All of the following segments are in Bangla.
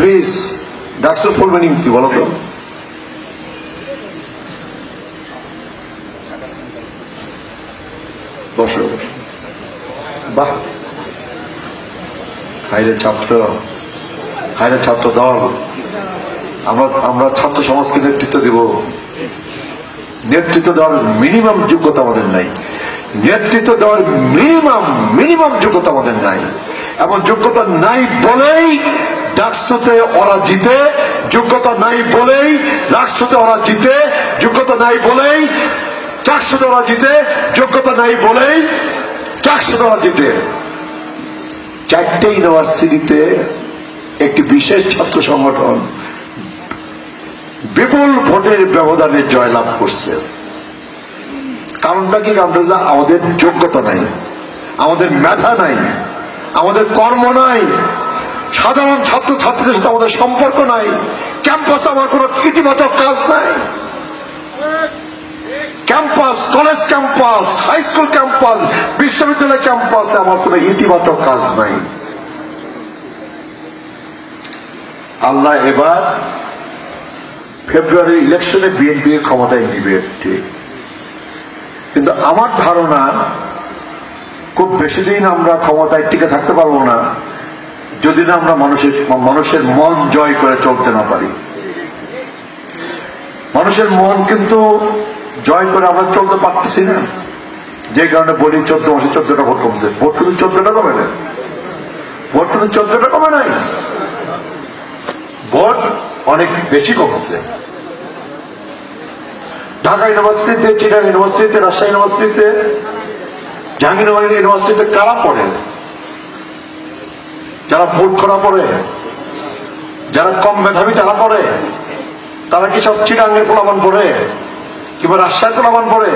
প্লিজ ডাকসুর ফুল মিনিং কি বলো তো? বসো। বাহ, হাইরে ছাত্র, হাইরে ছাত্র দল। আমরা ছাত্র সমাজকে নেতৃত্ব দিব। নেতৃত্ব দেওয়ার মিনিমাম যোগ্যতা আমাদের নাই। নেতৃত্ব দেওয়ার মিনিমাম যোগ্যতা আমাদের নাই। এমন যোগ্যতা নাই বলেই ডাকসুতে ওরা জিতে, যোগ্যতা নাই বলেই রাষ্ট্রতে ওরা জিতে, যোগ্যতা নাই বলেই চাকসুতে ওরা জিতে, যোগ্যতা নাই বলেই চাকসুতে ওরা জিতে। 4টে ইউনিভার্সিটিতে একটি বিশেষ ছাত্র সংগঠন বিপুল ভোটের ব্যবধানে জয়লাভ করছে। কারণটা কি? কারণটা আমাদের যোগ্যতা নাই, আমাদের মেধা নাই, আমাদের কর্ম নাই, সাধারণ ছাত্র ছাত্রীদের সাথে আমাদের সম্পর্ক নাই, ক্যাম্পাসে আমার কোন ইতিবাচক কাজ নাই। Campus, college campus, high school campus, বিশ্ববিদ্যালয় ক্যাম্পাসে আমার কোন ইতিবাচক কাজ নাই। আল্লাহ এবার ফেব্রুয়ারির ইলেকশনে বিএনপি ক্ষমতায় নিবে, ঠিক। কিন্তু আমার ধারণা খুব বেশি দিন আমরা ক্ষমতায় টিকে থাকতে পারবো না যদি না আমরা মানুষের মন জয় করে চলতে না পারি। মানুষের মন কিন্তু জয় করে আমরা চলতে পারতেছি না, যে কারণে বলি 14 মাসে 14টা ভোট কমছে। ভোট কিন্তু 14টা কমে নাই, ভোট কিন্তু 14টা কমে নাই, ভোট অনেক বেশি কমছে। ঢাকা ইউনিভার্সিটিতে, চিটাগাং ইউনিভার্সিটিতে, রাজশাহী ইউনিভার্সিটিতে, জাহাঙ্গীরনগর ইউনিভার্সিটিতে কারা পড়ে? যারা মূর্খরা পড়ে, যারা কম মেধাবী তারা পড়ে। তারা কি সব চিটাগাংয়ের পোলাপান পড়ে কিংবা রাজশাহীর পোলাপান পড়ে?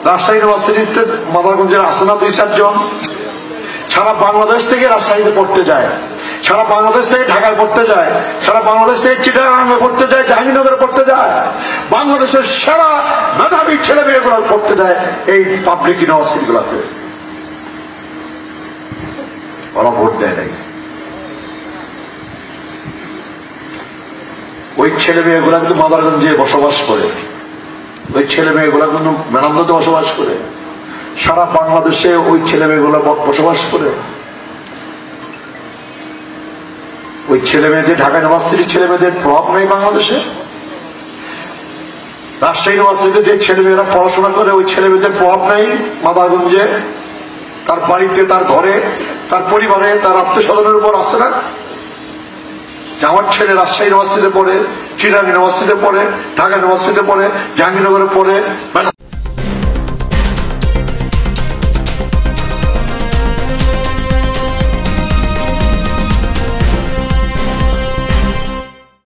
রাজশাহী ইউনিভার্সিটিতে মাদারগঞ্জের আছে না 2-4 জন? সারা বাংলাদেশ থেকে রাজশাহীতে পড়তে যায়, সারা বাংলাদেশ থেকে ঢাকায় পড়তে যায়, সারা বাংলাদেশ থেকে চিটাগাংয়ে পড়তে যায়, জাহাঙ্গীরনগরে পড়তে যায়। বাংলাদেশের সেরা মেধাবী ছেলে মেয়েগুলো পড়তে যায় এই পাবলিক ইউনিভার্সিটি গুলাতে। ওরা ভোট দেয় নাই। ওই ছেলে মেয়েগুলা কিন্তু মাদারগঞ্জে বসবাস করে, ওই ছেলে মেয়েগুলা কিন্তু মেনান্দতে বসবাস করে, সারা বাংলাদেশে ওই ছেলে মেয়েগুলা বসবাস করে। ওই ছেলে মেয়েদের, ঢাকা ইউনিভার্সিটির ছেলে মেয়েদের প্রভাব নেই বাংলাদেশে? রাজশাহী ইউনিভার্সিটিতে যে ছেলে মেয়েরা পড়াশোনা করে ওই ছেলে মেয়েদের প্রভাব নেই মাদারগঞ্জে? তার বাড়িতে, তার ঘরে, তার পরিবারে, তার আত্মীয় স্বজনের উপর আসে না? আমার ছেলে রাজশাহী ইউনিভার্সিটিতে পড়ে, চিটাগাং ইউনিভার্সিটিতে পড়ে, ঢাকা ইউনিভার্সিটিতে পড়ে, জাহাঙ্গীরনগরে পড়ে,